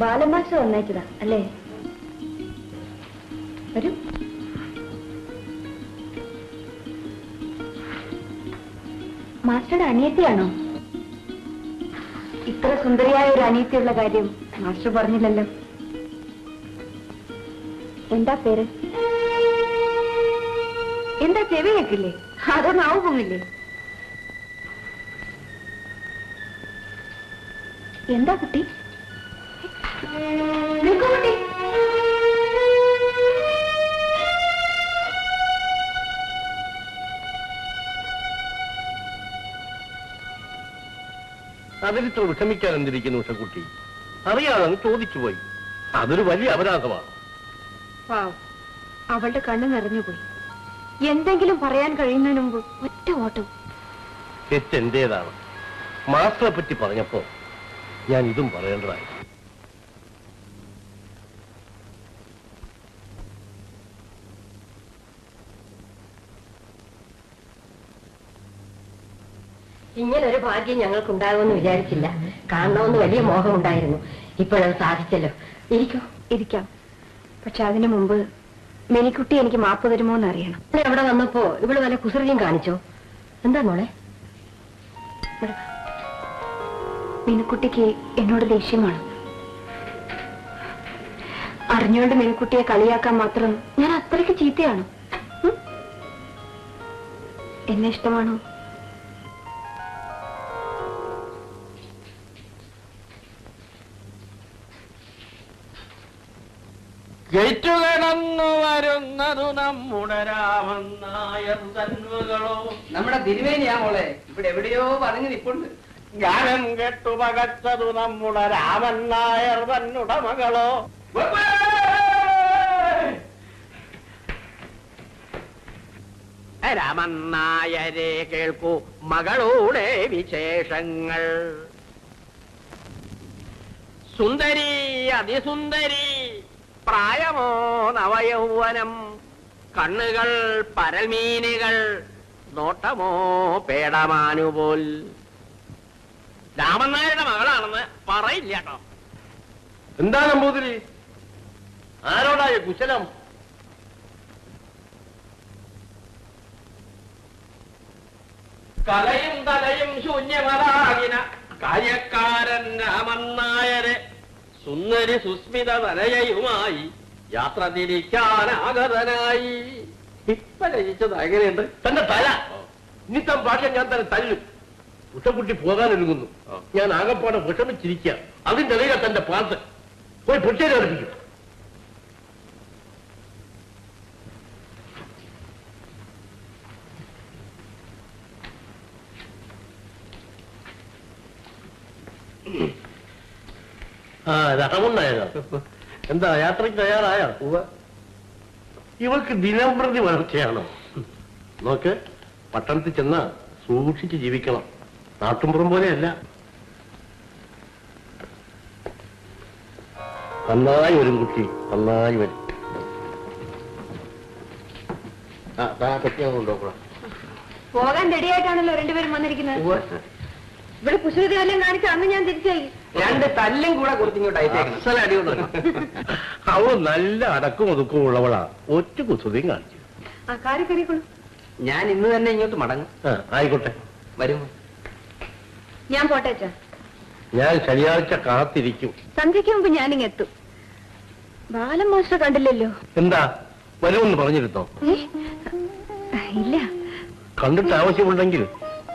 ബാലമാഷ വന്നേച്ചതാ അല്ലേ? വരൂ. മാസ്റ്ററുടെ അനിയത്തിയാണോ? ഇത്ര സുന്ദരിയായ ഒരു അനിയത്തിയുള്ള കാര്യം മാസ്റ്റർ പറഞ്ഞില്ലല്ലോ. എന്താ പേര്? എന്താ ചെവി കേൾക്കില്ലേ? അതോ നാവ് പോങ്ങില്ലേ? എന്താ കുട്ടി? കുട്ടി അതിലിത്ര വിഷമിക്കാൻ എന്തിരിക്കുന്നു ഉഷക്കുട്ടി? അറിയാതെ ചോദിച്ചുപോയി. അതൊരു വലിയ അപരാധമാണ്. അവളുടെ കണ്ണ് നിറഞ്ഞുപോയി. എന്തെങ്കിലും പറയാൻ കഴിയുന്നതിന് മുമ്പ് ഒറ്റ ഓട്ടം. തെറ്റെന്റേതാണ്. മാസ്റ്ററെ പറ്റി പറഞ്ഞപ്പോ ഞാൻ ഇതും പറയേണ്ടതായി. ഇങ്ങനൊരു ഭാഗ്യം ഞങ്ങൾക്കുണ്ടാകുമെന്ന് വിചാരിച്ചില്ല. കാണണമെന്ന് വലിയ മോഹമുണ്ടായിരുന്നു. ഇപ്പോഴത് സാധിച്ചല്ലോ. ഇരിക്കാം. പക്ഷെ അതിനു മുമ്പ് മിനിക്കുട്ടി എനിക്ക് മാപ്പ് തരുമോ എന്ന് അറിയണം. അവിടെ വന്നപ്പോ ഇവള് വല്ല കുസൃതിയും കാണിച്ചോ? എന്താ മോളെ? മിനിക്കുട്ടിക്ക് എന്നോട് ദേഷ്യമാണ്. അറിഞ്ഞുകൊണ്ട് മിനിക്കുട്ടിയെ കളിയാക്കാൻ മാത്രം ഞാൻ അത്രയ്ക്ക് ചീത്തയാണ്. എന്നെ ഇഷ്ടമാണോ? ജയിച്ചുകിടന്നു വരുന്നതു നമ്മുടെ രാമൻ നായർ തന്മകളോ. നമ്മുടെ തിരുവേനിയാ മോളെ. ഇവിടെ എവിടെയോ പറഞ്ഞു നിപ്പുണ്ട്. ജ്ഞാനം കെട്ടു പകച്ചതു നമ്മുടെ രാമൻ നായർ തന്നുടമകളോ. രാമൻ നായരെ കേൾക്കൂ മകളുടെ വിശേഷങ്ങൾ. സുന്ദരി അതിസുന്ദരി, പ്രായമോ നവയൗവനം, കണ്ണുകൾ പരൽമീനുകൾ, നോട്ടമോ പേടമാനുപോൽ. രാമൻ നായരുടെ മകളാണെന്ന് പറയില്ല കേട്ടോ. എന്താ നമ്പൂതിരി? ആരോടായ കുശലം? കലയും തലയും ശൂന്യമതാകിന കാര്യക്കാരൻ രാമൻ നായരെ സുന്ദരി സുസ്മിത തനയയുമായി യാത്ര തിരിക്കാനാഗതനായി. ഇപ്പൊ രചിച്ചത് എങ്ങനെയുണ്ട്? തന്റെ തല ഇനിത്തം ഭാഷ ഞാൻ തന്നെ തല്ലും. ഉഷക്കുട്ടി പോകാനൊരുങ്ങുന്നു. ഞാൻ ആകപ്പാടെ വിഷമിച്ചിരിക്കുക. അതിന്റെ ഇടയിലെ തന്റെ പാട്ട് പോയി പൊട്ടിയിലർപ്പിക്കും. രാമനായതാ. എന്താ യാത്രയ്ക്ക് തയ്യാറായോ? ഇവൾക്ക് ദിനംപ്രതി വളർച്ചയാണോ? നോക്ക്, പട്ടണത്തിൽ ചെന്ന സൂക്ഷിച്ച് ജീവിക്കണം. നാട്ടുമ്പുറം പോലെയല്ല. നന്നായി വരും കുട്ടി, നന്നായി വരും. കൊണ്ടുപോകണം. പോകാൻ റെഡിയായിട്ടാണല്ലോ രണ്ടുപേരും വന്നിരിക്കുന്നത്. ഇവിടെ കുസൃതി വല്ലതും കാണിച്ച അന്ന് ഞാൻ തിരിച്ചായി. രണ്ട് തല്ലും കൂടെ കൊടുത്തിങ്ങോട്ട് അവൾ നല്ല അടക്കും ഒതുക്കും ഉള്ളവളാ. ഒറ്റ കുസൃതിയും കാണിച്ചു. ആ കാര്യം കറിക്കൊള്ളു. ഞാൻ ഇന്ന് തന്നെ ഇങ്ങോട്ട് മടങ്ങും. ആയിക്കോട്ടെ, വരുമോ? ഞാൻ പോട്ടേച്ചാ. ഞാൻ ശനിയാഴ്ച കാത്തിരിക്കും. സന്ധ്യയ്ക്ക് മുമ്പ് ഞാനിങ്ങെത്തും. ബാലൻ മാസ്റ്റർ കണ്ടില്ലല്ലോ. എന്താ വരുമെന്ന് പറഞ്ഞിരുന്നോ? ഇല്ല. കണ്ടിട്ട് ആവശ്യമുണ്ടെങ്കിൽ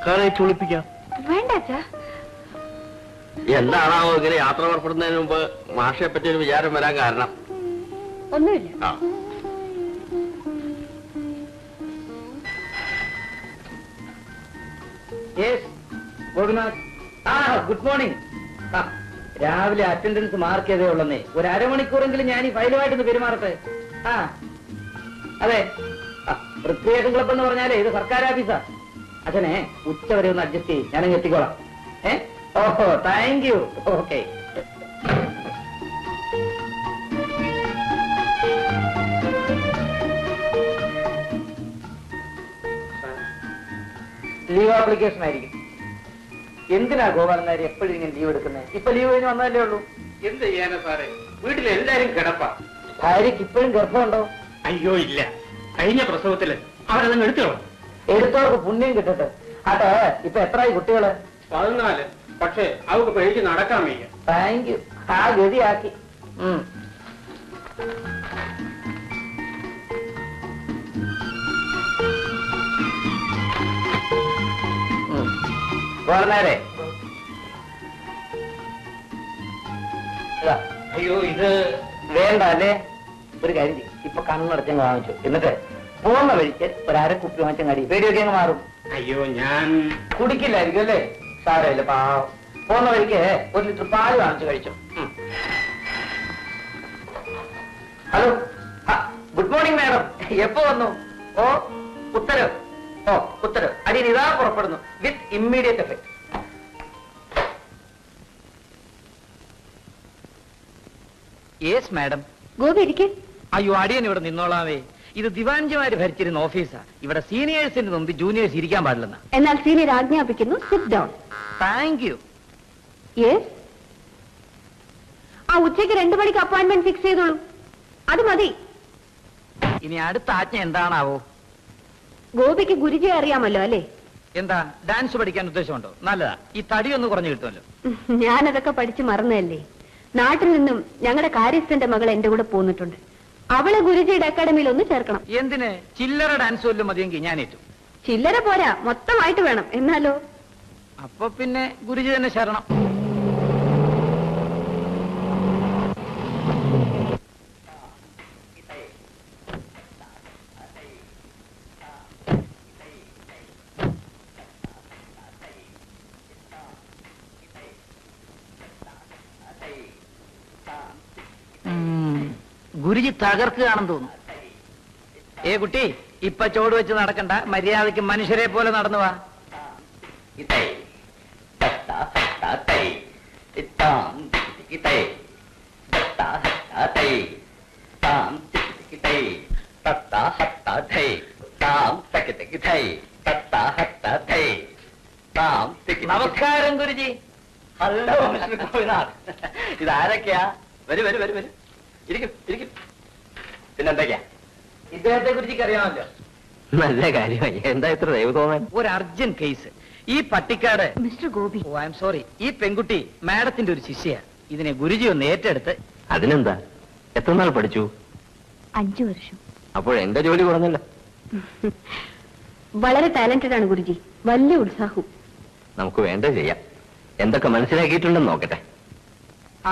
കാറേറ്റ് വിളിപ്പിക്കാം. വേണ്ടാച്ചാ. എന്താണാവോ ഇങ്ങനെ യാത്ര പുറപ്പെടുന്നതിന് മുമ്പ് മാഷയെ പറ്റി ഒരു വിചാരം വരാൻ കാരണം? ഒന്നുമില്ല. Good morning. രാവിലെ അറ്റൻഡൻസ് മാർക്ക് ചെയ്തേ ഉള്ളന്നേ. ഒരു അരമണിക്കൂറെങ്കിലും ഞാൻ ഈ ഫയലുമായിട്ടൊന്ന് പെരുമാറട്ടെ. അതെ, റിക്രിയേഷൻ ക്ലബ് എന്ന് പറഞ്ഞാലേ ഇത് സർക്കാർ ഓഫീസാ. അച്ഛനെ ഉച്ച വരെ ഒന്ന് അഡ്ജസ്റ്റ് ചെയ്യും. ഞാനങ്ങ് എത്തിക്കോളാം. ഓഹോ thank you. Okay. Leave application ആയിരിക്കും. എന്തിനാ ഗോപാലൻ നായർ എപ്പോഴും ഇങ്ങനെ ലീവ് എടുക്കുന്നത്? ഇപ്പൊ ലീവ് കഴിഞ്ഞ് വന്നതല്ലേ ഉള്ളൂ. എന്ത് ചെയ്യാനാ സാറേ, വീട്ടിലെല്ലാരും കിടപ്പാ. ഭാര്യക്ക് ഇപ്പോഴും ഗർഭമുണ്ടോ? അയ്യോ ഇല്ല, കഴിഞ്ഞ പ്രസവത്തില് അവരതങ്ങ് എടുത്തോളൂ. എടുത്തവർക്ക് പുണ്യം കിട്ടട്ടെ. അതെ, ഇപ്പൊ എത്രയായി കുട്ടികള്? 14. പക്ഷേ അവർക്ക് എനിക്ക് നടക്കാൻ വയ്യ. Thank you. ആ ഗതിയാക്കി. ഗോപാലനായരെ, അയ്യോ ഇത് വേണ്ട അല്ലേ? ഒരു കാര്യം ചെയ്യും, ഇപ്പൊ കണ്ണടച്ചങ്ങ് വാങ്ങിച്ചു. എന്നിട്ട് പോകുന്ന വഴിക്ക് ഒരു അരക്കുപ്പി വാങ്ങിച്ചങ്ങടി പേടിയൊക്കെ അങ്ങ് മാറും. അയ്യോ ഞാൻ കുടിക്കില്ലായിരിക്കും അല്ലേ? സാരമില്ല, പാവം. പോകുന്ന വഴിക്ക് 1 ലിറ്റർ പാല് വാങ്ങിച്ചു കഴിച്ചു. Hello, good morning madam. എപ്പോ വന്നു? ഓ ഉത്തരവ്. ഓ ഉത്തരവ് അടിയൻ ഇതാ പുറപ്പെടുന്നു with immediate effect. Yes madam. Gopi ഇരിക്കേ. അയ്യോ അടിയൻ ഇവിടെ നിന്നോളാവേ. ഇത് ദിവാൻജിമാര് ഭരിച്ചിരുന്ന ഓഫീസാ. ഇവിടെ സീനിയേഴ്സിന് മുമ്പ് ജൂനിയേഴ്സ് ഇരിക്കാൻ പാടില്ലെന്ന. എന്നാൽ സീനിയർ ആജ്ഞാപിക്കുന്നു, sit down. Thank you. Yes. ആ ഉച്ചയ്ക്ക് 2 മണിക്ക് അപ്പോയിന്റ്മെന്റ് ഫിക്സ് ചെയ്തോളൂ. അത് മതി. ഇനി അടുത്ത ആജ്ഞ എന്താണാവോ? ഗോപിക്ക് ഗുരുജി അറിയാമല്ലോ അല്ലേ? എന്താ ഡാൻസ് പഠിക്കാൻ ഉദ്ദേശമുണ്ടോ? നല്ലതാ. ഈ തടി ഒന്ന് കുറഞ്ഞു കിട്ടുമല്ലോ. ഞാനതൊക്കെ പഠിച്ചു മറന്നതല്ലേ. നാട്ടിൽ നിന്നും ഞങ്ങളുടെ കാര്യസ്ഥന്റെ മകൾ എന്റെ കൂടെ പോന്നിട്ടുണ്ട്. അവളെ ഗുരുജിയുടെ അക്കാഡമിയിൽ ഒന്ന് ചേർക്കണം. എന്തിന്? ചില്ലറ ഡാൻസ് വല്ലതും മതിയെങ്കിൽ ഞാൻ ഏറ്റു. ചില്ലറ പോരാ, മൊത്തമായിട്ട് വേണം. എന്നാലോ? അപ്പൊ പിന്നെ ഗുരുജി തന്നെ ശരണം. ഗുരുജി തകർക്കുകയാണെന്ന് തോന്നുന്നു. ഏ കുട്ടി, ഇപ്പൊ ചോട് വെച്ച് നടക്കണ്ട, മര്യാദയ്ക്ക് മനുഷ്യരെ പോലെ നടന്നു വാ. നമസ്കാരം ഗുരുജി. Hello mister Gopinath. ഇതാരൊക്കെയാ? വരൂ വരൂ വരൂ വരൂ, ഇരിക്കും ഇരിക്കും. പിന്നെന്തൊക്കെയാ? ഇദ്ദേഹത്തെ കുറിച്ച് അറിയാമല്ലോ. നല്ല കാര്യമായി. എന്താ ഇത്ര ദയവ് തോന്നാൻ? ഒരു അർജന്റ് കേസ്. ഈ Pattikkad mister Gopi. Oh I'm sorry, ഈ പെൺകുട്ടി മാഡത്തിന്റെ ഒരു ശിഷ്യ. ഇതിനെ ഗുരുജി ഒന്ന് ഏറ്റെടുത്ത്. അതിനെന്താ? എത്ര നാൾ പഠിച്ചു? 5 വർഷം. അപ്പോഴെന്റെ ജോലി കുറഞ്ഞല്ലോ. വളരെ ടാലന്റഡ് ആണ് ഗുരുജി. വലിയ ഉത്സാഹവും. നമുക്ക് വേണ്ടത് ചെയ്യാം. എന്തൊക്കെ മനസ്സിലാക്കിയിട്ടുണ്ടെന്ന് നോക്കട്ടെ.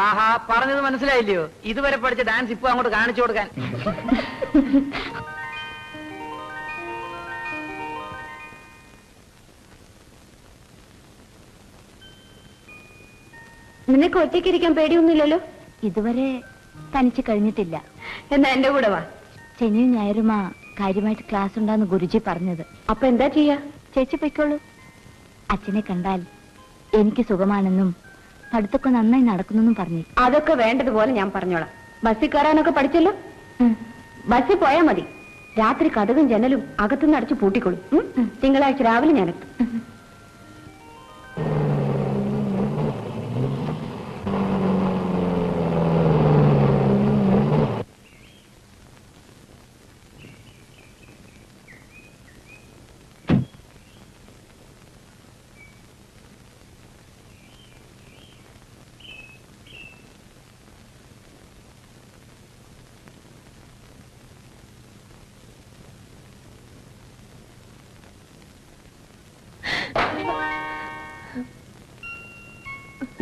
ആഹാ, പറഞ്ഞത് മനസ്സിലായില്ലയോ? ഇതുവരെ പഠിച്ച ഡാൻസ് ഇപ്പൊ അങ്ങോട്ട് കാണിച്ചു കൊടുക്കാൻ. നിനക്ക് ഒറ്റയ്ക്കിരിക്കാൻ പേടിയൊന്നുമില്ലല്ലോ? ഇതുവരെ തനിച്ച് കഴിഞ്ഞിട്ടില്ല. എന്നാ എന്റെ കൂടെ വാ. ശനിയും ഞായറുമാ കാര്യമായിട്ട് ക്ലാസ് ഉണ്ടാന്ന് ഗുരുജി പറഞ്ഞത്. അപ്പൊ എന്താ ചെയ്യാ? ചേച്ചി പൊയ്ക്കോളൂ. അച്ഛനെ കണ്ടാൽ എനിക്ക് സുഖമാണെന്നും പഠിത്തമൊക്കെ നന്നായി നടക്കുന്നെന്നും പറഞ്ഞു. അതൊക്കെ വേണ്ടതുപോലെ ഞാൻ പറഞ്ഞോളാം. ബസ്സിൽ കയറാനൊക്കെ പഠിച്ചല്ലോ. ബസ്സിൽ പോയാ മതി. രാത്രി കതകും ജനലും അകത്തുനിന്ന് അടച്ചു പൂട്ടിക്കൊള്ളും. തിങ്കളാഴ്ച രാവിലെ ഞാനെത്തും.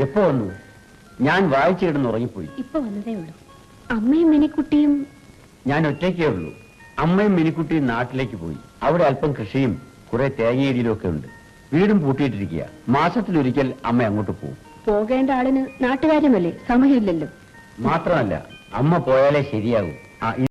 എപ്പോ വന്നു? ഞാൻ വായിച്ചു കിടന്ന് ഉറങ്ങിപ്പോയി. ഇപ്പൊ വന്നതേ ഉള്ളൂ. അമ്മയും മിനിക്കുട്ടിയും. ഞാൻ ഒറ്റയ്ക്കേ ഉള്ളൂ. അമ്മയും മിനിക്കുട്ടിയും നാട്ടിലേക്ക് പോയി. അവിടെ അല്പം കൃഷിയും കുറെ തേങ്ങയേരിയിലും ഒക്കെ ഉണ്ട്. വീടും പൂട്ടിയിട്ടിരിക്കുക. മാസത്തിലൊരിക്കൽ അമ്മ അങ്ങോട്ട് പോകും. പോകേണ്ട ആളിന് നാട്ടുകാര്യമല്ലേ, സമയമില്ലല്ലോ. മാത്രമല്ല, അമ്മ പോയാലേ ശരിയാകൂ.